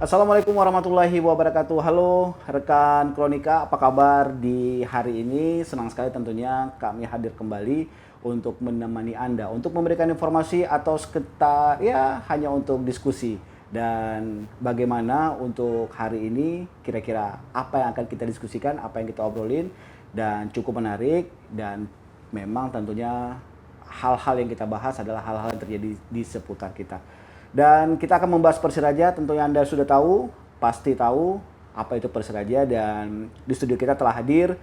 Assalamualaikum warahmatullahi wabarakatuh. Halo rekan Kronika, apa kabar di hari ini? Senang sekali tentunya kami hadir kembali untuk menemani Anda, untuk memberikan informasi atau sekitar ya hanya untuk diskusi. Dan bagaimana untuk hari ini kira-kira apa yang akan kita diskusikan, apa yang kita obrolin dan cukup menarik dan memang tentunya hal-hal yang kita bahas adalah hal-hal yang terjadi di seputar kita. Dan kita akan membahas Persiraja, tentunya Anda sudah tahu, pasti tahu apa itu Persiraja dan di studio kita telah hadir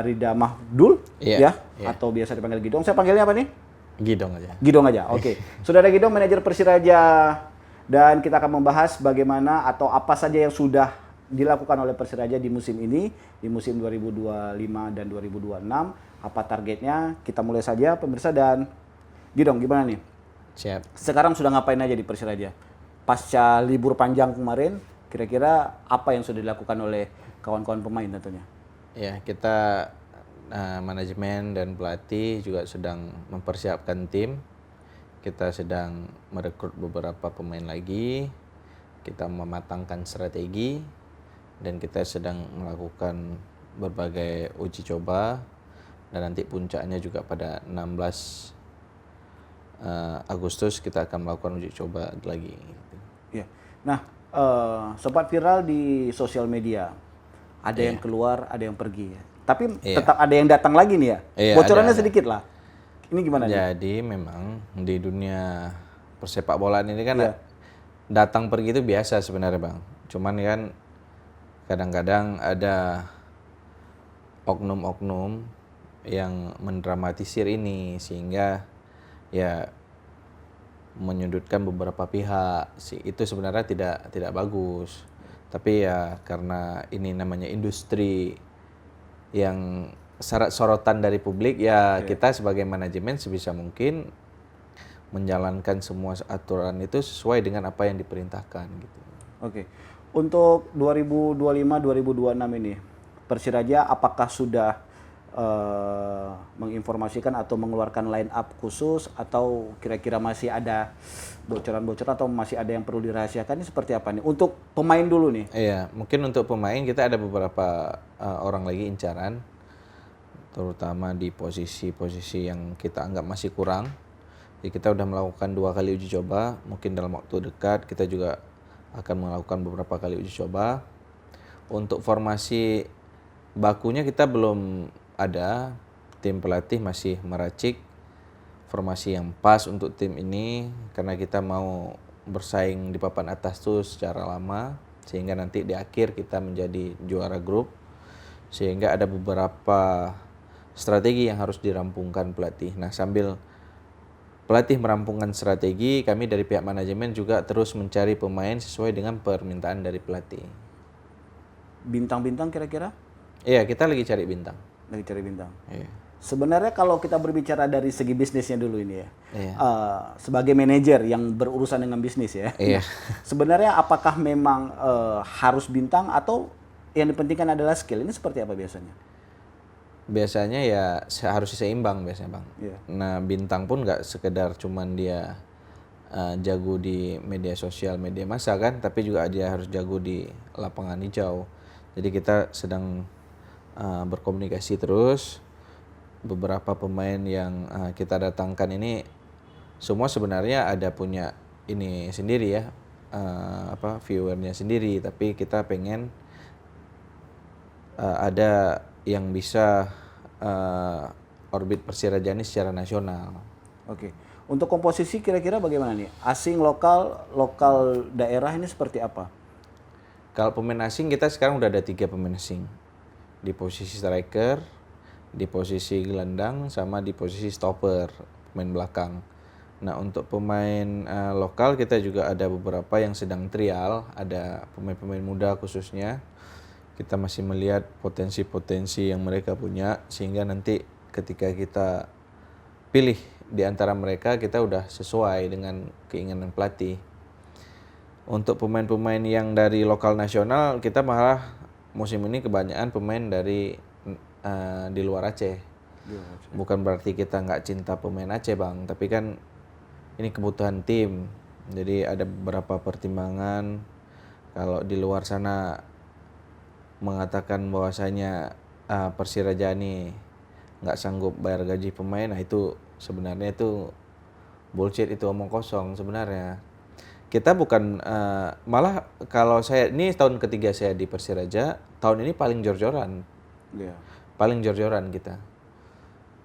Rida Mahdul ya, Iya. atau biasa dipanggil Gidong. Saya panggilnya apa nih? Gidong aja. Gidong aja. Oke. Saudara Gidong, manajer Persiraja, dan kita akan membahas bagaimana atau apa saja yang sudah dilakukan oleh Persiraja di musim ini, di musim 2025 dan 2026. Apa targetnya? Kita mulai saja pemirsa. Dan Gidong, gimana nih? Siap. Sekarang sudah ngapain aja di Persiraja? Pasca libur panjang kemarin, kira-kira apa yang sudah dilakukan oleh kawan-kawan pemain tentunya? Ya, kita manajemen dan pelatih juga sedang mempersiapkan tim. Kita sedang merekrut beberapa pemain lagi. Kita mematangkan strategi dan kita sedang melakukan berbagai uji coba dan nanti puncaknya juga pada 16 Agustus kita akan melakukan uji coba lagi. Ya. Nah, sempat viral di sosial media. Ada yang keluar, ada yang pergi. Tapi tetap ada yang datang lagi nih ya. Iya, Bocorannya ada. sedikit lah. Ini gimana nih? Jadi memang di dunia persepak bolaan ini kan datang pergi itu biasa sebenarnya Bang. Cuman kan kadang-kadang ada oknum-oknum yang mendramatisir ini sehingga ya menyudutkan beberapa pihak. Itu sebenarnya tidak bagus. Tapi ya karena ini namanya industri yang syarat sorotan dari publik ya kita sebagai manajemen sebisa mungkin menjalankan semua aturan itu sesuai dengan apa yang diperintahkan gitu. Oke. Untuk 2025-2026 ini, Persiraja apakah sudah menginformasikan atau mengeluarkan line up khusus atau kira-kira masih ada bocoran-bocoran atau masih ada yang perlu dirahasiakan? Ini seperti apa nih? Untuk pemain dulu nih. Iya, mungkin untuk pemain kita ada beberapa orang lagi incaran, terutama di posisi-posisi yang kita anggap masih kurang. Jadi kita udah melakukan 2 kali uji coba, mungkin dalam waktu dekat kita juga akan melakukan beberapa kali uji coba. Untuk formasi bakunya kita belum ada, tim pelatih masih meracik formasi yang pas untuk tim ini karena kita mau bersaing di papan atas tuh secara lama sehingga nanti di akhir kita menjadi juara grup, sehingga ada beberapa strategi yang harus dirampungkan pelatih. Nah, sambil pelatih merampungkan strategi, kami dari pihak manajemen juga terus mencari pemain sesuai dengan permintaan dari pelatih. Bintang-bintang kira-kira? Iya, kita lagi cari bintang. Lagi cari bintang. Iya. Sebenarnya kalau kita berbicara dari segi bisnisnya dulu ini ya, Iya. sebagai manajer yang berurusan dengan bisnis ya, Iya. sebenarnya apakah memang harus bintang atau yang dipentingkan adalah skill? Ini seperti apa biasanya? Biasanya ya harus seimbang biasanya Bang. Iya. Nah, bintang pun nggak sekedar cuman dia jago di media sosial, media massa kan, tapi juga dia harus jago di lapangan hijau. Jadi kita sedang berkomunikasi terus. Beberapa pemain yang kita datangkan ini semua sebenarnya ada punya ini sendiri ya, viewernya sendiri, tapi kita pengen ada yang bisa orbit Persiraja ini secara nasional. Oke. Untuk komposisi kira-kira bagaimana nih? Asing, lokal, lokal daerah ini seperti apa? Kalau pemain asing kita sekarang udah ada 3 pemain asing di posisi striker, di posisi gelandang, sama di posisi stopper, pemain belakang. Nah, untuk pemain lokal kita juga ada beberapa yang sedang trial, ada pemain-pemain muda khususnya. Kita masih melihat potensi-potensi yang mereka punya sehingga nanti ketika kita pilih di antara mereka kita udah sesuai dengan keinginan pelatih. Untuk pemain-pemain yang dari lokal nasional kita malah musim ini kebanyakan pemain dari di luar Aceh. Bukan berarti kita nggak cinta pemain Aceh Bang, tapi kan ini kebutuhan tim. Jadi ada beberapa pertimbangan Kalau di luar sana mengatakan bahwasanya Persiraja ini nggak sanggup bayar gaji pemain, nah itu sebenarnya itu bullshit, itu omong kosong sebenarnya. Kita bukan malah kalau saya ini tahun ketiga saya di Persiraja, tahun ini paling jor-joran. Iya. Paling jor-joran kita.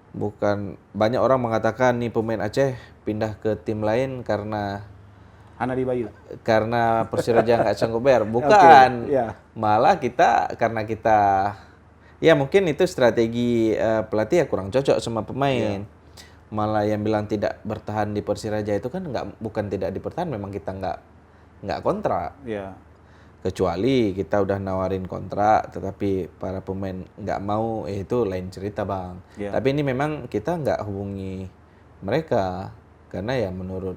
Bukan, banyak orang mengatakan nih pemain Aceh pindah ke tim lain karena Hana di Bayu. Persiraja nggak sanggup bayar. Oke, Bukan. ya. Malah karena kita ya mungkin itu strategi pelatih ya kurang cocok sama pemain. Malah yang bilang tidak bertahan di Persiraja itu kan bukan tidak dipertahan, memang kita nggak kontrak. Iya. Kecuali kita udah nawarin kontrak tetapi para pemain nggak mau, itu lain cerita bang. Iya. Tapi ini memang kita nggak hubungi mereka karena ya menurut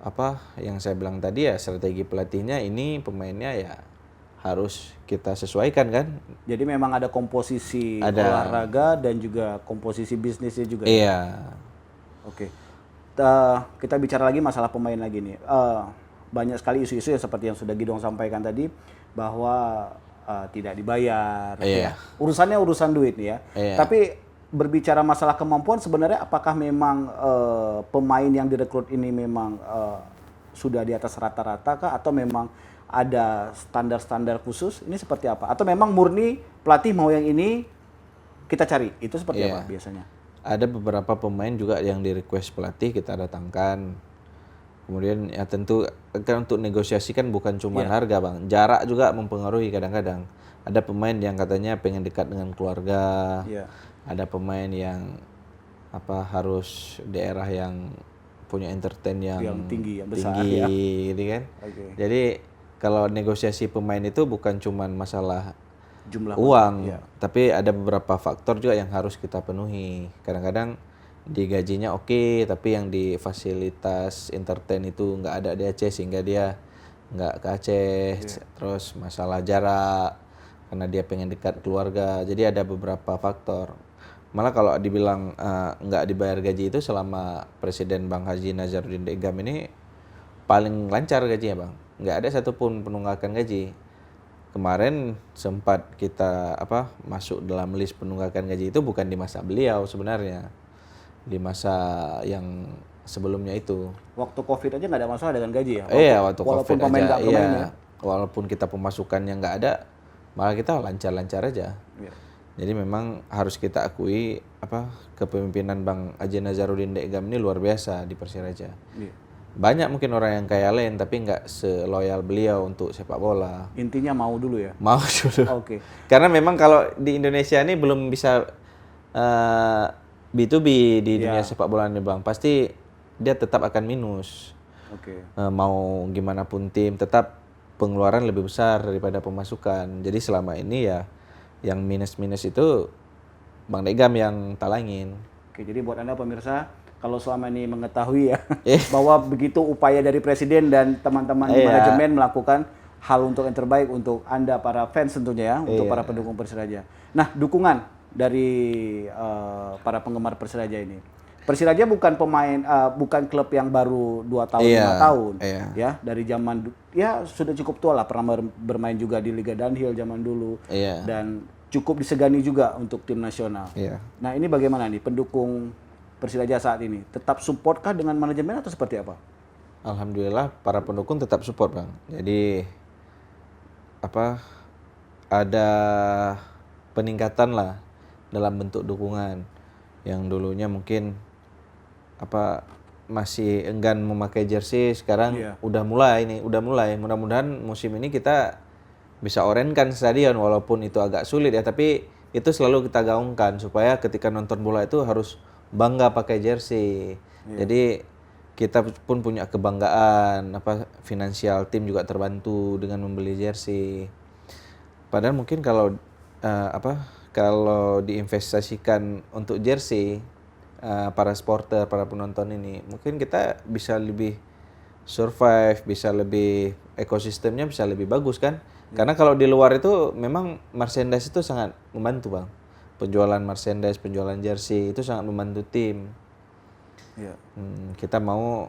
apa yang saya bilang tadi ya, strategi pelatihnya ini pemainnya ya harus kita sesuaikan kan. Jadi memang ada komposisi Ada. olahraga dan juga komposisi bisnisnya juga. Iya. Oke. Kita bicara lagi masalah pemain lagi nih. Banyak sekali isu-isu yang seperti yang sudah Gidong sampaikan tadi bahwa tidak dibayar. Iya. Ya. Urusannya urusan duit nih ya. Iya. Tapi berbicara masalah kemampuan, sebenarnya apakah memang pemain yang direkrut ini memang sudah di atas rata-rata kah, atau memang ada standar-standar khusus? Ini seperti apa? Atau memang murni pelatih mau yang ini kita cari? Itu seperti Iya. apa biasanya? Ada beberapa pemain juga yang di request pelatih kita datangkan. Kemudian ya tentu kan untuk negosiasi kan bukan cuma harga bang, jarak juga mempengaruhi kadang-kadang. Ada pemain yang katanya pengen dekat dengan keluarga, Iya. ada pemain yang harus daerah yang punya entertain yang tinggi, yang besar, tinggi, ya. gitu kan. Oke. Jadi kalau negosiasi pemain itu bukan cuma masalah Jumlah uang, iya. tapi ada beberapa faktor juga yang harus kita penuhi. Kadang-kadang di gajinya oke, tapi yang di fasilitas entertain itu nggak ada di Aceh sehingga dia nggak ke Aceh. Terus masalah jarak karena dia pengen dekat keluarga. Jadi ada beberapa faktor. Malah kalau dibilang nggak dibayar gaji itu selama Presiden Bang Haji Nazaruddin Degam ini paling lancar gajinya bang. Nggak ada satupun penunggakan gaji. Kemarin sempat kita masuk dalam list penunggakan gaji itu bukan di masa beliau sebenarnya, di masa yang sebelumnya itu. Waktu COVID aja nggak ada masalah dengan gaji ya? Iya, waktu walaupun COVID pemain aja, nggak bermain iya. ya? Walaupun kita pemasukannya nggak ada, malah kita lancar-lancar aja. Iya. Jadi memang harus kita akui kepemimpinan Bang Haji Nazaruddin Degam ini luar biasa di Persiraja. Iya. Banyak mungkin orang yang kaya lain tapi nggak seloyal beliau untuk sepak bola. Intinya mau dulu ya? Mau dulu. Oke. Karena memang kalau di Indonesia ini belum bisa B2B di dunia sepak bola ini bang, pasti dia tetap akan minus. Oke. Mau gimana pun tim, tetap pengeluaran lebih besar daripada pemasukan. Jadi selama ini ya yang minus-minus itu Bang Degam yang talangin. Oke, jadi buat Anda pemirsa, kalau selama ini mengetahui ya bahwa begitu upaya dari Presiden dan teman-teman di manajemen melakukan hal untuk yang terbaik untuk Anda para fans tentunya ya, untuk para pendukung Persiraja. Nah, dukungan dari para penggemar Persiraja ini. Persiraja bukan bukan klub yang baru 2 tahun, 5 tahun. Ya, dari zaman ya sudah cukup tua lah, pernah bermain juga di Liga Dunhill zaman dulu. Dan cukup disegani juga untuk tim nasional. Nah, ini bagaimana nih pendukung Persiraja saat ini? Tetap support kah dengan manajemen atau seperti apa? Alhamdulillah para pendukung tetap support bang. Jadi ada peningkatan lah dalam bentuk dukungan. Yang dulunya mungkin masih enggan memakai jersey, sekarang udah mulai. Mudah-mudahan musim ini kita bisa orenkan stadion walaupun itu agak sulit ya, tapi itu selalu kita gaungkan supaya ketika nonton bola itu harus bangga pakai jersey. Jadi kita pun punya kebanggaan, finansial tim juga terbantu dengan membeli jersey. Padahal mungkin kalau kalau diinvestasikan untuk jersey para supporter, para penonton ini, mungkin kita bisa lebih survive, bisa lebih ekosistemnya bisa lebih bagus kan? Karena kalau di luar itu memang merchandise itu sangat membantu bang. Penjualan merchandise, penjualan jersey itu sangat membantu tim. Kita mau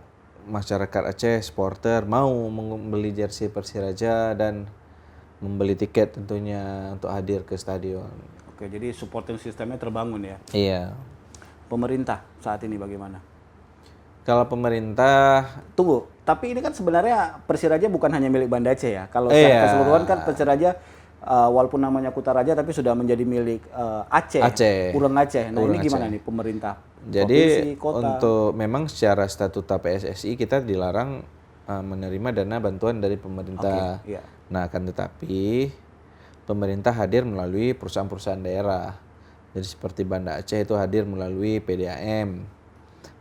masyarakat Aceh, supporter mau membeli jersey Persiraja dan membeli tiket tentunya untuk hadir ke stadion. Oke, jadi supporting sistemnya terbangun ya. Iya. Pemerintah saat ini bagaimana? Kalau pemerintah, Tunggu, tapi ini kan sebenarnya Persiraja bukan hanya milik Banda Aceh ya. Kalau Iya. secara keseluruhan kan Persiraja walaupun namanya Kutaraja tapi sudah menjadi milik Aceh, Aceh. Urang Aceh. Nah, Urang ini gimana Aceh. nih pemerintah? Jadi Provinsi, kota. untuk memang secara statuta PSSI kita dilarang menerima dana bantuan dari pemerintah. Oke, iya. Nah, akan tetapi pemerintah hadir melalui perusahaan-perusahaan daerah. Jadi seperti Banda Aceh itu hadir melalui PDAM.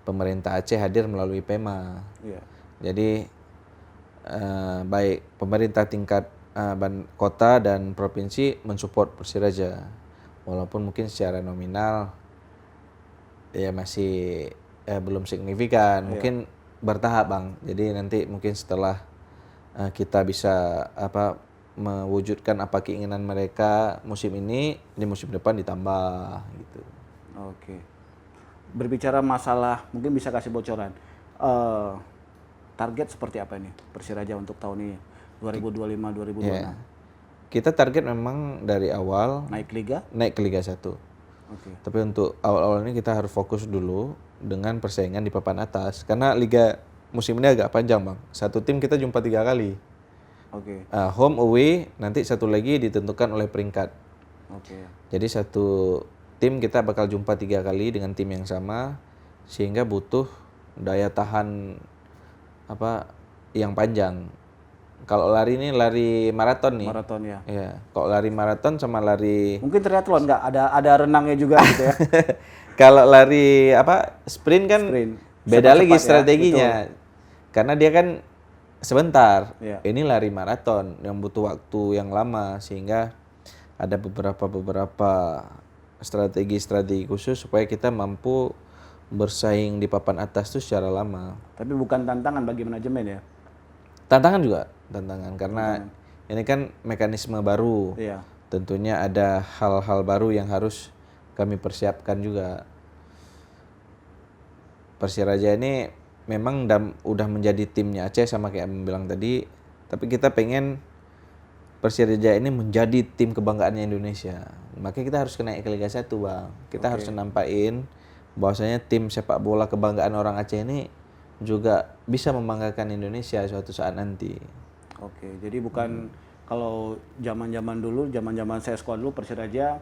Pemerintah Aceh hadir melalui PEMA. Iya. Jadi baik pemerintah tingkat kota dan provinsi mensupport Persiraja. Walaupun mungkin secara nominal ya masih belum signifikan, mungkin bertahap Bang. Jadi nanti mungkin setelah kita bisa mewujudkan apa keinginan mereka musim ini, di musim depan ditambah gitu. Oke. Berbicara masalah, mungkin bisa kasih bocoran. Target seperti apa ini Persiraja untuk tahun ini? 2025-2026. Ya. Kita target memang dari awal Naik liga? naik ke Liga 1. Oke. Tapi untuk awal-awal ini kita harus fokus dulu dengan persaingan di papan atas. Karena liga musim ini agak panjang Bang. Satu tim kita jumpa 3 kali. Oke. Home away nanti satu lagi ditentukan oleh peringkat. Oke. Jadi satu tim kita bakal jumpa 3 kali dengan tim yang sama, sehingga butuh daya tahan yang panjang. Kalau lari ini lari maraton nih. Maraton ya. Iya. Kalau lari maraton sama lari Mungkin triathlon nggak ada renangnya juga gitu ya. kalau lari sprint kan Sprint. beda lagi Cepat-cepat ya, strateginya. Karena dia kan sebentar. Iya. Ini lari maraton yang butuh waktu yang lama, sehingga ada beberapa strategi khusus supaya kita mampu bersaing di papan atas itu secara lama. Tapi bukan tantangan bagi manajemen ya. Tantangan juga, karena ini kan mekanisme baru. Iya. Tentunya ada hal-hal baru yang harus kami persiapkan juga. Persiraja ini memang udah menjadi timnya Aceh sama kayak Abang bilang tadi, tapi kita pengen Persiraja ini menjadi tim kebanggaannya Indonesia. Makanya kita harus naik ke Liga 1, Bang. Kita harus nampain bahwasanya tim sepak bola kebanggaan orang Aceh ini juga bisa membanggakan Indonesia suatu saat nanti. Oke, jadi bukan kalau zaman-zaman saya sekolah dulu Persiraja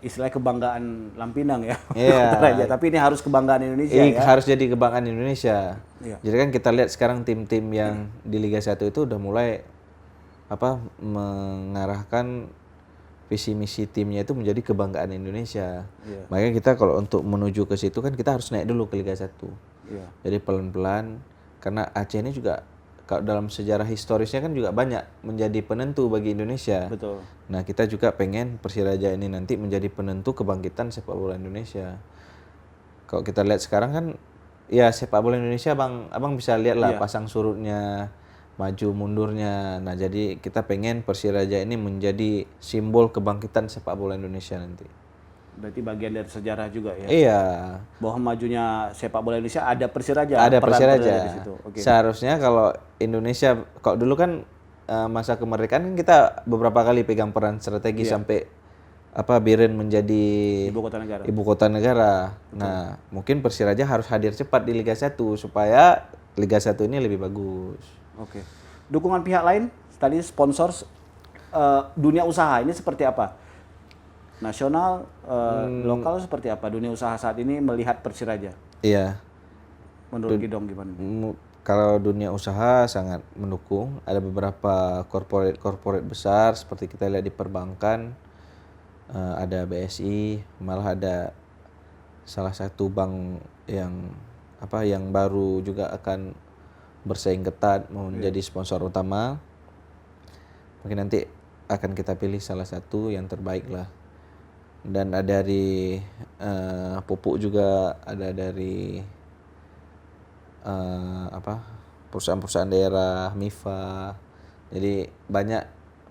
istilah kebanggaan Lampinang ya. Iya. Persiraja, tapi ini harus kebanggaan Indonesia ya. Harus jadi kebanggaan Indonesia. Iya. Jadi kan kita lihat sekarang tim-tim yang di Liga 1 itu udah mulai mengarahkan visi misi timnya itu menjadi kebanggaan Indonesia. Iya. Makanya kita kalau untuk menuju ke situ kan kita harus naik dulu ke Liga 1. Iya. Jadi pelan-pelan, karena Aceh ini juga kalau dalam sejarah historisnya kan juga banyak menjadi penentu bagi Indonesia. Betul. Nah, kita juga pengen Persiraja ini nanti menjadi penentu kebangkitan sepak bola Indonesia. Kalau kita lihat sekarang kan ya sepak bola Indonesia Abang bisa lihat lah pasang surutnya, maju mundurnya. Nah, jadi kita pengen Persiraja ini menjadi simbol kebangkitan sepak bola Indonesia nanti. Berarti bagian dari sejarah juga ya. Iya. Bahwa majunya sepak bola Indonesia ada Persiraja. Ada peran Persiraja. di situ. Oke. Seharusnya kalau Indonesia, kalau dulu kan masa kemerdekaan kan kita beberapa kali pegang peran strategi sampai Biren menjadi Ibu kota negara. Nah, mungkin Persiraja harus hadir cepat di Liga 1 supaya Liga 1 ini lebih bagus. Oke. Dukungan pihak lain, tadi sponsor, dunia usaha ini seperti apa? Nasional, lokal seperti apa? Dunia usaha saat ini melihat Persiraja. Iya. Menurut Kidong gimana? Kalau dunia usaha sangat mendukung. Ada beberapa corporate besar seperti kita lihat di perbankan, ada BSI, malah ada salah satu bank yang baru juga akan bersaing ketat mau menjadi sponsor utama. Mungkin nanti akan kita pilih salah satu yang terbaik lah. Dan ada dari pupuk juga, ada dari perusahaan-perusahaan daerah, MIFA. Jadi banyak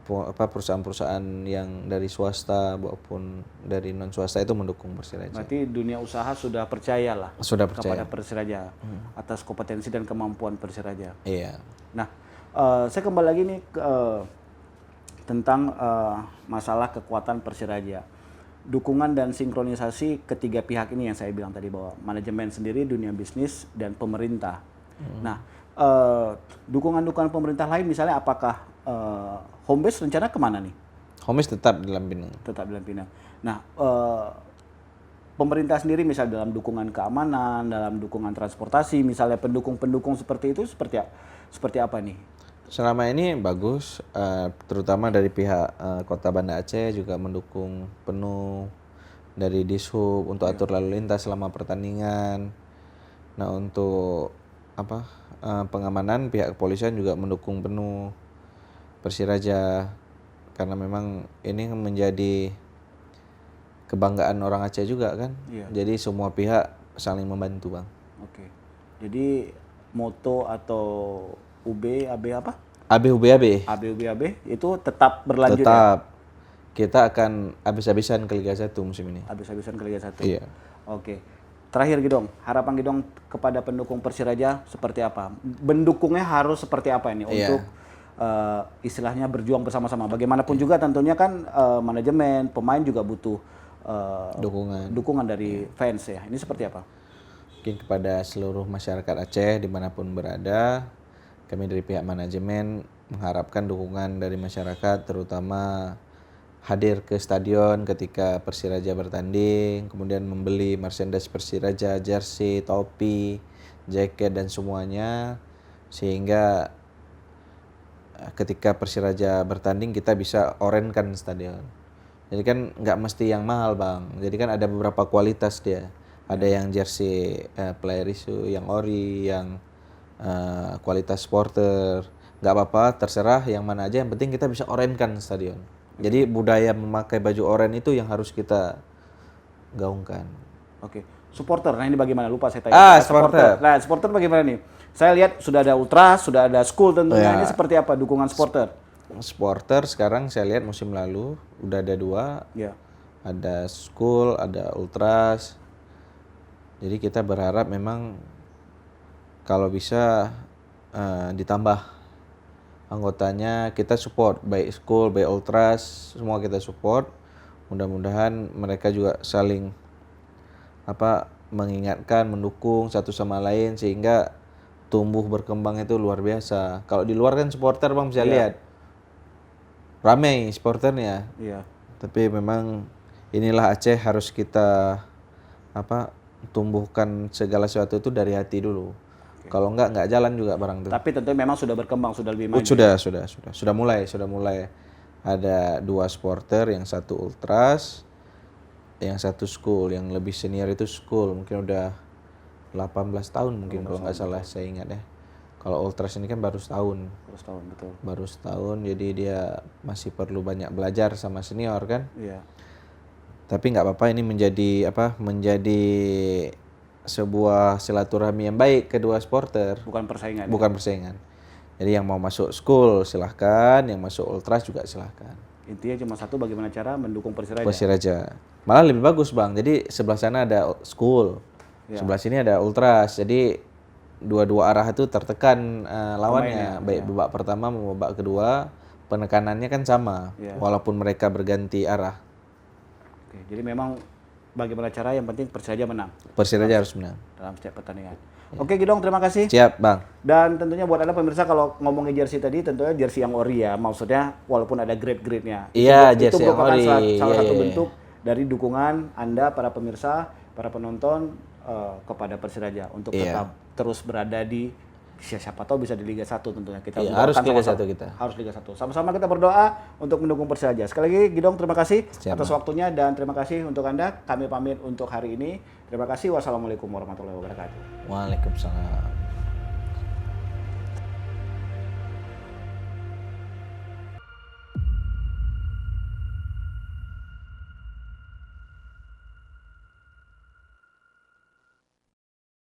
perusahaan-perusahaan yang dari swasta maupun dari non swasta itu mendukung Persiraja. Berarti dunia usaha sudah percaya lah Sudah percaya. kepada Persiraja atas kompetensi dan kemampuan Persiraja. Iya. Nah, saya kembali lagi nih tentang masalah kekuatan Persiraja. Dukungan dan sinkronisasi ketiga pihak ini yang saya bilang tadi, bahwa manajemen sendiri, dunia bisnis, dan pemerintah. Nah, dukungan-dukungan pemerintah lain misalnya apakah home base rencana kemana nih? Home base tetap dalam Pinang. Tetap dalam Pinang. Nah, pemerintah sendiri misalnya dalam dukungan keamanan, dalam dukungan transportasi, misalnya pendukung-pendukung seperti itu seperti apa nih? Selama ini bagus, terutama dari pihak Kota Banda Aceh juga mendukung penuh, dari Dishub untuk atur lalu lintas selama pertandingan. Nah, untuk pengamanan, pihak kepolisian juga mendukung penuh Persiraja, karena memang ini menjadi kebanggaan orang Aceh juga kan. Iya. Jadi semua pihak saling membantu, Bang. Oke. Jadi moto atau AB apa? ABUBAB AB itu tetap berlanjut ya? tetap. Kita akan habis-habisan ke Liga 1 musim ini. Habis-habisan ke Liga 1. Iya. Oke. Terakhir Gidong, harapan Gidong kepada pendukung Persiraja seperti apa? Mendukungnya harus seperti apa ini untuk istilahnya berjuang bersama-sama. Bagaimanapun juga tentunya kan manajemen, pemain juga butuh dukungan dari fans ya. Ini seperti apa? Mungkin kepada seluruh masyarakat Aceh dimanapun berada, kami dari pihak manajemen mengharapkan dukungan dari masyarakat, terutama hadir ke stadion ketika Persiraja bertanding, kemudian membeli merchandise Persiraja, jersey, topi, jaket, dan semuanya, sehingga ketika Persiraja bertanding kita bisa orenkan stadion. Jadi kan nggak mesti yang mahal, Bang. Jadi kan ada beberapa kualitas dia. Ada yang jersey player issue, yang ori, yang kualitas supporter. Nggak apa-apa, terserah yang mana aja. Yang penting kita bisa orenkan stadion. Jadi budaya memakai baju oranye itu yang harus kita gaungkan. Oke. Supporter, nah ini bagaimana? Lupa saya tanya. Supporter. Nah, supporter bagaimana nih? Saya lihat sudah ada ultras, sudah ada school tentunya. Ini seperti apa dukungan supporter? Supporter sekarang saya lihat musim lalu udah ada 2. Ya. Ada school, ada ultras. Jadi kita berharap memang kalau bisa ditambah anggotanya, kita support, baik school, baik ultras, semua kita support. Mudah-mudahan mereka juga saling mengingatkan, mendukung satu sama lain sehingga tumbuh berkembang itu luar biasa. Kalau di luar kan supporter Bang bisa lihat ramai supporternya. Iya. Tapi memang inilah Aceh, harus kita tumbuhkan segala sesuatu itu dari hati dulu. Kalau nggak jalan juga barang itu. Tapi tentunya memang sudah berkembang, sudah lebih maju. Sudah mulai ada 2 supporter, yang satu ultras, yang satu school, yang lebih senior itu school, mungkin udah 18 tahun mungkin kalau nggak salah saya ingat ya. Kalau ultras ini kan baru setahun. Betul. Baru setahun, jadi dia masih perlu banyak belajar sama senior kan. Iya. Tapi nggak apa-apa, ini menjadi sebuah silaturahmi yang baik kedua supporter. Bukan persaingan. Bukan persaingan. Jadi yang mau masuk school silahkan, yang masuk ultras juga silahkan. Intinya cuma satu, bagaimana cara mendukung Persiraja. Persiraja. Malah lebih bagus Bang. Jadi sebelah sana ada school, sebelah sini ada ultras. Jadi dua arah itu tertekan lawannya. Baik babak pertama maupun babak kedua, penekanannya kan sama, walaupun mereka berganti arah. Oke, jadi memang bagaimana cara, yang penting Persiraja menang. Persiraja harus menang dalam setiap pertandingan. Oke Gidong, terima kasih. Siap Bang. Dan tentunya buat Anda pemirsa, kalau ngomongin jersey tadi, tentunya jersey yang ori ya, maksudnya walaupun ada grade-grade-nya. Iya, itu jersey yang merupakan ori. salah satu bentuk dari dukungan Anda, para pemirsa, para penonton kepada Persiraja untuk tetap terus berada di, siapa tahu bisa di Liga 1 tentunya. Kita harus Liga 1 kita. Harus Liga 1. Sama-sama kita berdoa untuk mendukung Persiraja. Sekali lagi Gidong, terima kasih atas waktunya, dan terima kasih untuk Anda. Kami pamit untuk hari ini. Terima kasih. Wassalamualaikum warahmatullahi wabarakatuh. Waalaikumsalam.